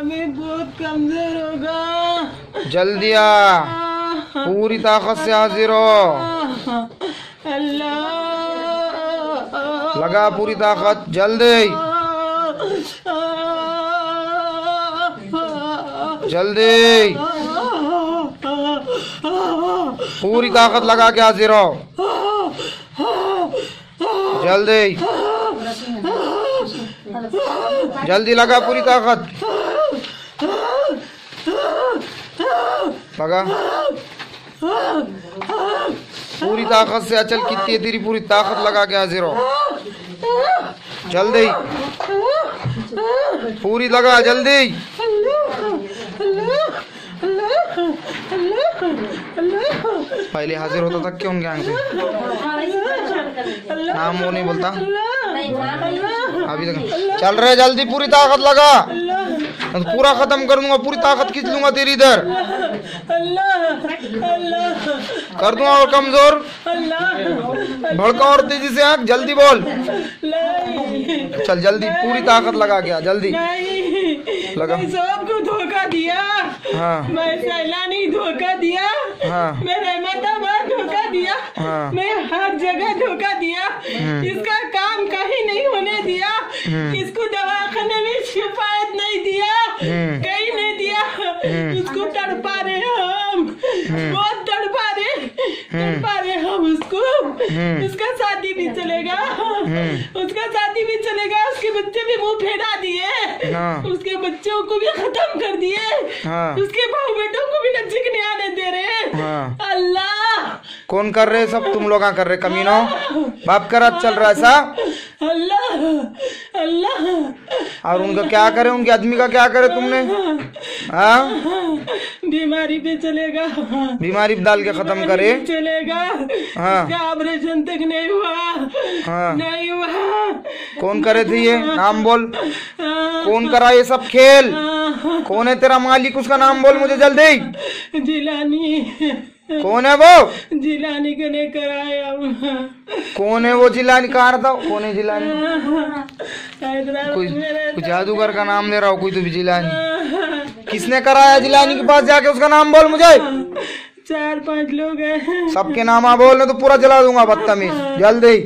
अभी बहुत कमजोर होगा। जल्दी आ, पूरी ताकत से हाजिर हो। अल्लाह, लगा पूरी ताकत, जल्दी जल्दी, पूरी ताकत लगा के हाजिर हो। जल्दी जल्दी लगा पूरी ताकत, लगा पूरी ताकत से। अचल कितनी है तेरी, पूरी ताकत लगा के हाजिर हो। जल्दी पूरी लगा, जल्दी। पहले हाजिर होता था क्यों उनके आंख से? नाम वो नहीं बोलता अभी तक। चल रहे, जल्दी पूरी ताकत लगा, पूरा खत्म कर दूंगा, पूरी ताकत खींच लूंगा तेरी इधर, कर दूंगा और कमजोर। भड़का और तेजी से आंख, जल्दी बोल। चल जल्दी, पूरी ताकत लगा गया, जल्दी लगा। सबको धोखा दिया। हाँ, मैं सैलानी धोखा दिया। हाँ, मैं रहमताबाद धोखा दिया। हाँ, मैं हर जगह धोखा दिया। इसका काम कहीं नहीं होने दिया। इसको दवाखाने में शिफायत नहीं दिया, कहीं नहीं दिया। इसको तड़पा रहे हम, बहुत तड़पा रहे हम उसको। उसका शादी भी चलेगा, उसका शादी भी चलेगा। उसके बच्चे भी मुंह फेरा दिए, उसके बच्चों को भी खत्म कर दिए, उसके बहू बेटों को भी नजीक नहीं आने दे रहे। अल्लाह, कौन कर रहे? सब तुम लोग कर रहे कमीनों। बाप का राज चल रहा है ऐसा। अल्लाह अल्लाह। और उनका क्या करे, उनके आदमी का क्या करे तुमने? हाँ, बीमारी पे चलेगा, बीमारी डाल के खत्म करे चलेगा। हाँ, ऑपरेशन तक नहीं हुआ। हाँ, नहीं हुआ। कौन करे थे ये? नाम बोल, कौन करा ये सब खेल? कौन है तेरा मालिक? उसका नाम बोल मुझे जल्दी। जिलानी। कौन है वो? जिलानी को ने कराया। कौन है वो जिलानी? कहाँ रहता? कौन है जिलानी? कोई जादूगर का नाम ले रहा हो कोई तो भी जिलानी। किसने कराया जिलानी के पास जाके? उसका नाम बोल मुझे। 4-5 लोग हैं। सबके नाम बोल, तो पूरा जला दूंगा बदतमीज। जल्दी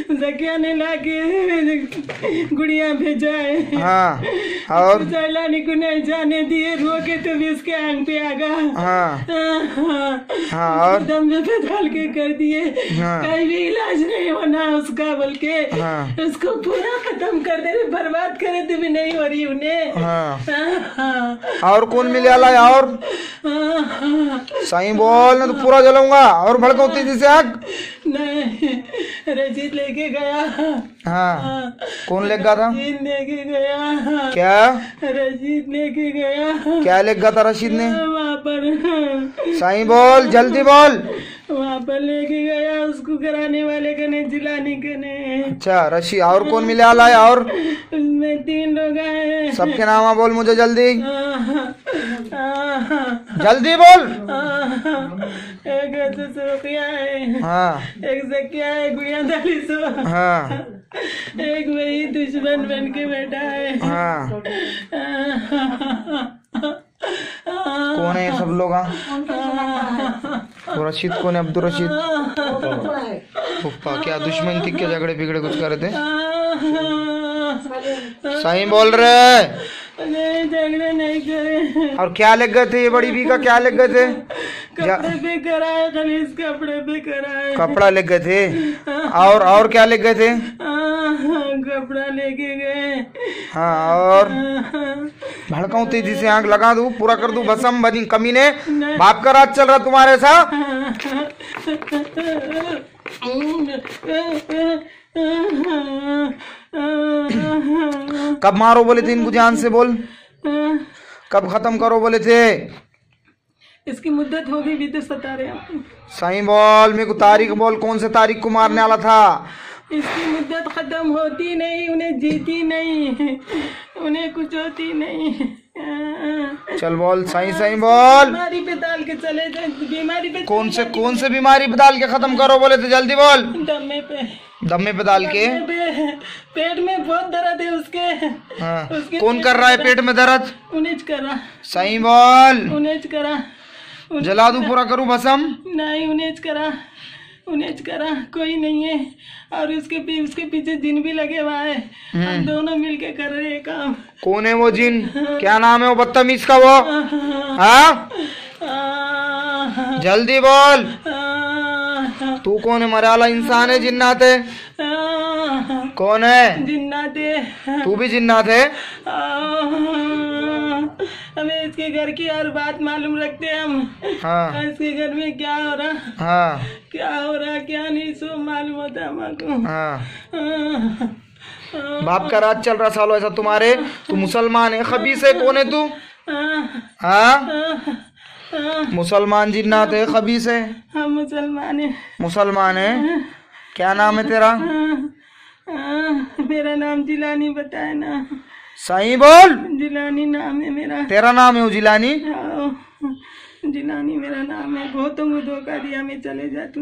जकिया ने लाके गुड़िया भेजा है। हाँ, और सैलानी को नहीं जाने दिए, रोके तो भी उसके आंख पे आ गया। हाँ, हाँ, और दम में डाल के कर दिए। हाँ, कहीं भी इलाज नहीं होना उसका, बल्कि हाँ, उसको पूरा खत्म कर दे रहे, बर्बाद करे तो भी नहीं हो रही उन्हें। हाँ, और कौन मिले आला? और सही बोल, ना तो पूरा जलाऊंगा। और भड़काऊ तेजी से आग। नहीं, रशीद लेके गया। हाँ, कौन ले गया था? रशीद लेके गया। क्या रशीद लेके गया? क्या ले गया था रशीद ने? वहाँ पर सही बोल, जल्दी बोल। वहाँ पर लेके गया, उसको कराने वाले का नहीं, जिलानी का नहीं। अच्छा, रशीद। और कौन मिले आला है? और उसमें 3 लोग आए। सबके नाम बोल मुझे जल्दी, जल्दी बोल। एक सुरखिया है, हाँ, एक जकिया है, गुड़िया दाली सो। हाँ, एक वही दुश्मन बन के बैठा है। हाँ, कौन है ये सब लोग? वो रशीद कौन है? अब्दुल रशीद पप्पा। क्या दुश्मन थी? क्या झगड़े बिगड़े कुछ कर रहे थे? सही बोल रहे? नहीं, झगड़े नहीं करे। और क्या लग गए थे? ये बड़ी भी का क्या लग गए थे? कपड़े पे कराए, खाली इस कपड़े पे कराए। कपड़ा लग गए थे? और क्या लग गए थे? कपड़ा लेके गए। हाँ, और भड़काऊ तेजी से आग लगा दूं, पूरा कर दूं भस्म बनी कमीने। बाप का राज चल रहा तुम्हारे साथ। कब मारो बोले थे इनको? जान से बोल, कब खत्म करो बोले थे? इसकी मुद्दत हो गई भी तो सता रहे हैं। सही बोल, मेरे को तारीख बोल, कौन से तारीख को मारने वाला था? इसकी मुद्दत खत्म होती नहीं, उन्हें जीती नहीं, उन्हें कुछ होती नहीं। चल बोल, सही सही बोल। बीमारी पे डाल के चले जाए, बीमारी पे कौन से बीमारी पे डाल के खत्म करो बोले थे? जल्दी बोल। दमे पे। दम्मे पे डाल के। पेट में बहुत दर्द है उसके। हाँ। कौन कर रहा है पेट में दर्द? उन्हें करा। सही बोल। उन्हें करा। जला दूं पूरा करूं भस्म? नहीं, उन्हें करा कोई नहीं है। और उसके पीछे जिन भी लगे हुआ है। हम दोनों मिलके कर रहे हैं काम। कौन है वो जिन? क्या नाम है वो बदतमीज का वो? हाँ जल्दी बोल। तू कौन है? मराला इंसान है जिन्नात है? कौन है? जिन्नात है। तू भी जिन्नात है? हमें इसके घर की हर बात मालूम रखते हैं हम। हाँ। इसके घर में क्या हो रहा, हाँ क्या हो रहा क्या नहीं सब मालूम होता है हमको। हाँ। बाप का राज चल रहा सालो ऐसा तुम्हारे। तू मुसलमान है? खबीस है? कौन है तू? हाँ मुसलमान जिन्नात है? खबीस है? हम मुसलमान है। मुसलमान है? क्या नाम है तेरा? मेरा नाम जिलानी बताया ना। सही बोल। जिलानी नाम है मेरा। तेरा नाम है जिलानी? जिलानी मेरा नाम है। बहुतों को धोखा दिया, मैं चले जाती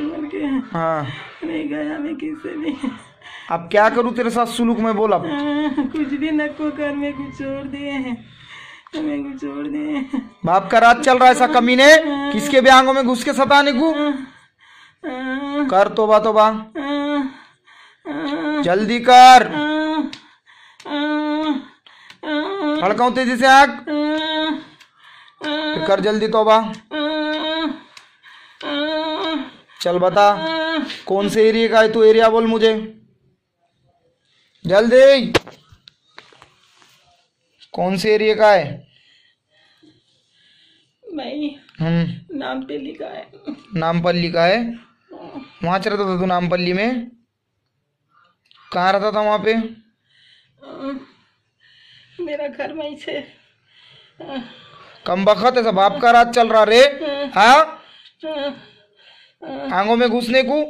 बोल के। हाँ नहीं गया मैं किससे भी। अब क्या करूँ तेरे साथ सुलूक में? बोल अब। कुछ भी न को कर, मैं कुछ छोड़ दिए हैं, मैं कुछ छोड़ दिए। बाप का राज चल रहा है ऐसा कमीने? किसके भी आंगों में घुस के सताने को? कर तोबा तोबा, जल्दी कर। भड़काऊं तेजी से आग? कर जल्दी तोबा। चल बता कौन से एरिया का है तू? एरिया बोल मुझे जल्दी। कौन से एरिया का है? भाई नामपल्ली का है। नामपल्ली का है? वहाँ रहता था तू नामपल्ली में? कहाँ रहता था वहाँ पे? मेरा घर वहीं से। कम बखत ऐसा बाप का राज चल रहा रे? हाँ आंगों में घुसने को?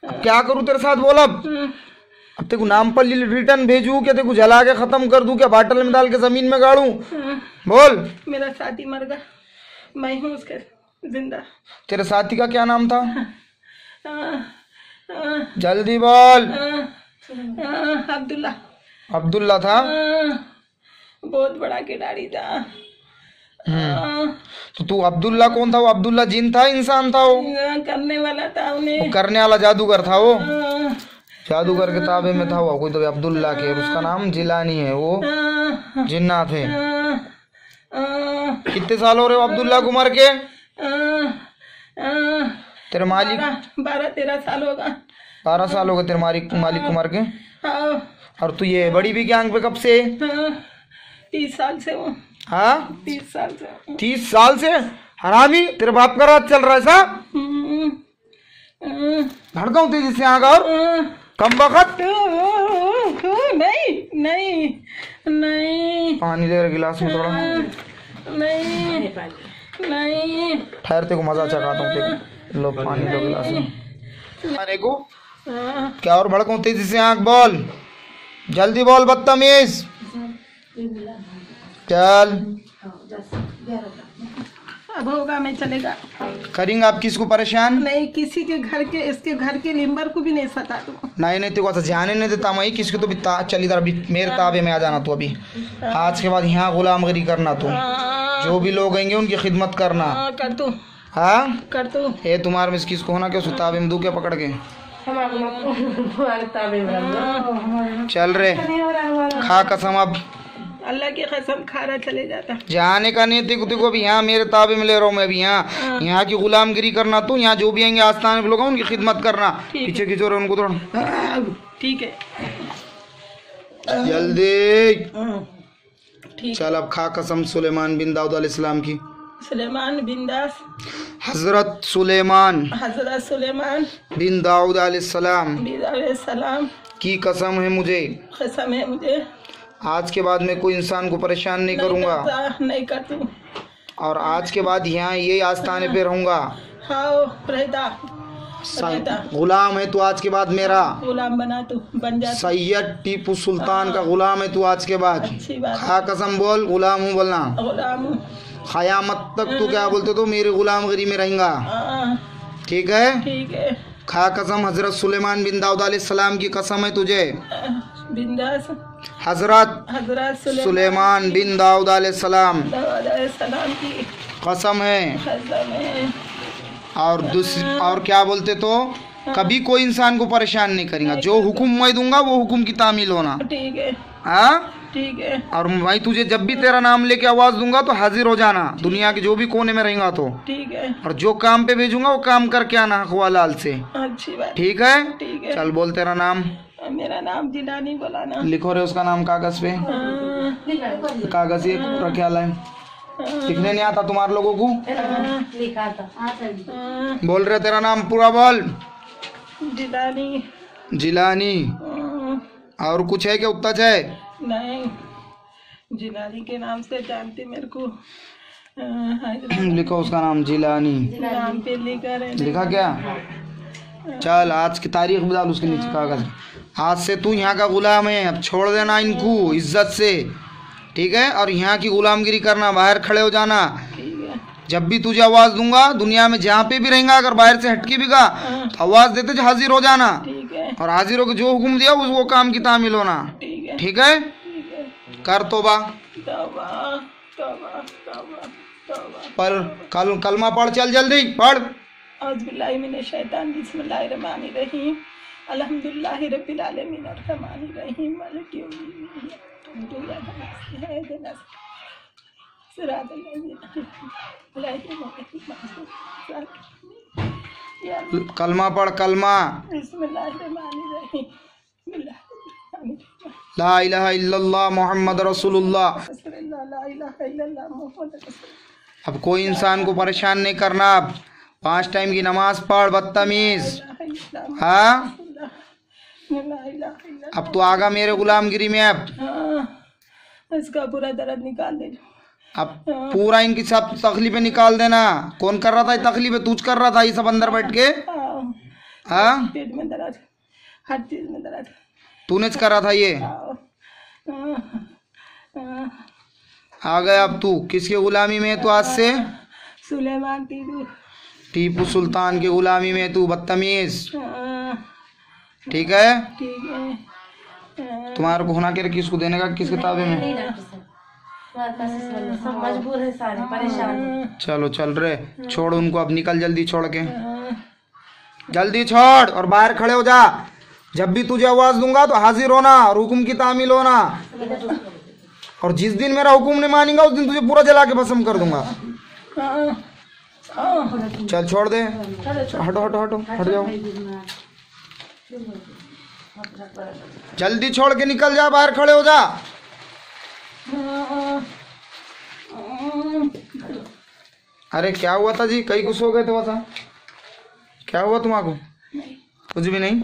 अब क्या करूँ तेरे साथ? बोल अब तेरे को नामपल्ली रिटर्न भेजू क्या? तेरे को जला के खत्म कर दूं क्या? बाटल में डाल के जमीन में गाड़ू? बोल। मेरा साथी मर गया, मैं हूँ उसके जिंदा। तेरे साथी का क्या नाम था? जल्दी बोल। अब्दुल्ला। अब्दुल्ला था? बहुत बड़ा खिलाड़ी था। तो तू अब्दुल्ला कौन था? वो अब्दुल्ला जिन था इंसान था? वो करने वाला था उन्हें। वो करने वाला जादूगर था? वो जादूगर के ताबे में था वो कोई तो अब्दुल्ला के। उसका नाम जिलानी है, वो जिन्नात है। कितने साल हो रहे हो अब्दुल्ला को मर के? तेरे मालिक 12-13 साल होगा। 12 साल हो गए तेरे मालिक को मर के? और तू ये बड़ी भी गैंग पे कब से? 30 साल से वो। हाँ 30 साल से। 30 साल से? हरामी तेरे बाप का राज चल रहा है सा? भड़काऊं तेजी से आग और कम बखत? नहीं नहीं नहीं। पानी दे गिलास में थोड़ा। नहीं नहीं। ठहरते को मजा चखाता हूँ तेरे। लो पानी लो गिलास में। खाने को क्या और भड़काऊं तेजी से आग? बोल जल्दी बोल बदतमीज। चल अब होगा, मैं चलेगा। करेंगे आप किसको परेशान? नहीं किसी के घर के, इसके घर के लिम्बर को भी नहीं सता तू। नहीं नहीं तेको जाने नहीं देता मैं किसको। तो भी चल इधर अभी मेरे ताबे में आ जाना तू। अभी आज के बाद यहाँ गुलामगिरी करना तू। जो भी लोग आएंगे उनकी खिदमत करना। कर तू। हाँ कर तू। ये तुम्हारे में किसको होना क्या? उसको ताबे में दू क्या पकड़ के? चल रे खा कसम। अब अल्लाह की कसम खा रहा चले जाता। जाने का नहीं तेको अभी यहाँ मेरे ताबे में ले रहा हूँ मैं अभी। यहाँ की गुलामगिरी करना तू। यहाँ जो भी आएंगे आस्थान में लोग उनकी खिदमत करना। पीछे खींचो रहे उनको थोड़ा। ठीक है जल्दी। चल अब खा कसम सुलेमान बिन दाऊद अलैहिस्सलाम की। सुलेमान बिन दास। हजरत सुलेमान बिन दाऊद अलैहिस्सलाम की कसम है मुझे। कसम है मुझे आज के बाद मैं कोई इंसान को परेशान नहीं करूँगा। नहीं कर तू। और आज के बाद यहाँ यही आस्थाने पे रहूँगा। गुलाम है तू आज के बाद मेरा। गुलाम बना तू, बन जा। सैयद टीपू सुल्तान का गुलाम है तू आज के बाद। खा कसम बोल गुलाम हूँ बोलना। गुलाम हूँ। क़यामत तक तू क्या बोलते तो मेरे गुलामगिरी में रहेगा। ठीक है। ठीक है। खा कसम हजरत सुलेमान बिन दाऊद अलैहिस्सलाम की कसम है तुझे। बिंदास हजरत सुलेमान बिन दाऊद अलैहिस्सलाम की कसम है। कसम है। और क्या बोलते तो कभी कोई इंसान को परेशान नहीं करेगा। जो हुक्म मैं दूंगा वो हुक्म की तामील होना। ठीक है। हाँ ठीक है। और मैं तुझे जब भी तेरा नाम लेके आवाज दूंगा तो हाजिर हो जाना, दुनिया के जो भी कोने में रहेगा तो। ठीक है। और जो काम पे भेजूंगा वो काम करके आना हक लाल से। अच्छी बात। ठीक है। ठीक है। चल बोल तेरा नाम। मेरा नाम जिलानी बोलाना। लिखो रे उसका नाम कागज पे। कागज ये पूरा ख्याल है, लिखने नहीं आता तुम्हारे लोगों को। लिखा था। बोल रहे तेरा नाम पूरा बोल। जिलानी। जिलानी। और कुछ है क्या उतना है? नहीं, जिलानी के नाम से जानते मेरे को। लिखो उसका नाम जिलानी। नाम पे लिखा क्या? चल आज की तारीख बता उसके नीचे कागज। आज से तू यहाँ का गुलाम है, अब छोड़ देना इनको इज्जत से। ठीक है। और यहाँ की गुलामगिरी करना, बाहर खड़े हो जाना। जब भी तुझे आवाज दूंगा दुनिया में जहाँ पे भी रहेगा, अगर बाहर से हटके भी गा तो आवाज देते हाजिर हो जाना। और हाजिर होकर जो हुक्म दिया वो काम की तामील होना। ठीक है। कर तौबा। पर कलमा पढ़, चल जल्दी पढ़। औज़ुबिल्लाहि मिनश शैतान बिस्मिल्लाहिर रहमानिर रहीम अल्हम्दुलिल्लाहि रब्बिल आलमीन अर्रहमानिर रहीम मालिक यौमिद्दीन कलमा पढ़, कलमा। ला इलाहा इल्लल्लाह मोहम्मद रसूलुल्लाह। अब कोई इंसान को परेशान नहीं करना। अब 5 टाइम की नमाज पढ़ बदतमीज। हाँ अब तो आगा मेरे गुलामगिरी में। अब इसका पूरा दर्द निकाल दे। अब पूरा इनकी सब तकलीफें निकाल देना। कौन कर रहा था ये तकलीफें? तू कर रहा था ये सब अंदर बैठ के। हाँ पेट में दर्द, हर चीज में दर्द तूने कर रहा था ये। आ गया अब तू किसके गुलामी में? तो आज से सुलेमान टीपू सुल्तान की गुलामी में तू बदतमीज। ठीक है। ठीक है। तुम्हारे को होना क्या किसको देने का, किस किताबे में? सब मजबूर है, सारे परेशान। चलो चल रहे, छोड़ उनको अब, निकल जल्दी छोड़ के। जल्दी छोड़ और बाहर खड़े हो जा। जब भी तुझे आवाज दूंगा तो हाजिर होना और हुक्म की तामील होना। और जिस दिन मेरा हुक्म नहीं मानेगा उस दिन तुझे पूरा जला के भस्म कर दूंगा। चल छोड़ दे। हटो हटो हटो हट जाओ। जल्दी छोड़ के निकल जा, बाहर खड़े हो जा। अरे क्या हुआ था जी? कहीं कुछ हो गए थे वैसा? क्या हुआ तुम्हारा? कुछ भी नहीं।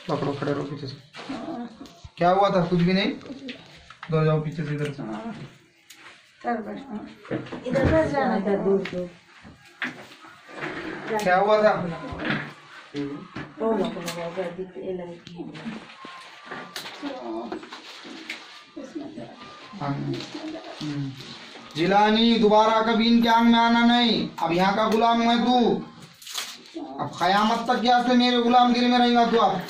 पकड़ो, खड़े रहो पीछे से। क्या हुआ था? कुछ भी नहीं। दो जाओ पीछे से, इधर से। इधर जाना था, दूर। क्या हुआ था? जिलानी दोबारा कभी इनके आंग में आना नहीं। अब यहाँ का गुलाम है तू। अब कयामत तक क्या से मेरे गुलामगिरी में रहेगा तू। अब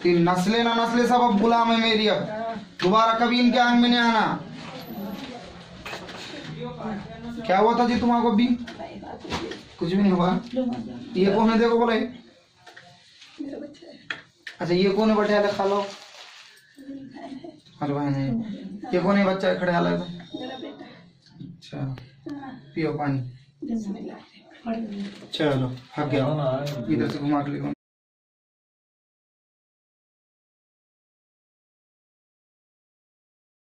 तीन नस्लें ना नस्लें सब अब गुलाम है मेरी। अब दोबारा कभी इनके आंग में नहीं आना। क्या हुआ था जी तुम्हारा? अभी कुछ भी नहीं हुआ। ये कौन है? देखो बोले। अच्छा ये कौन है? बैठे हाल खा लो। अरे भाई नहीं, ये कौन है? बच्चा खड़े हाल है तो। अच्छा पियो पानी। चलो हक गया, इधर से घुमा के ले।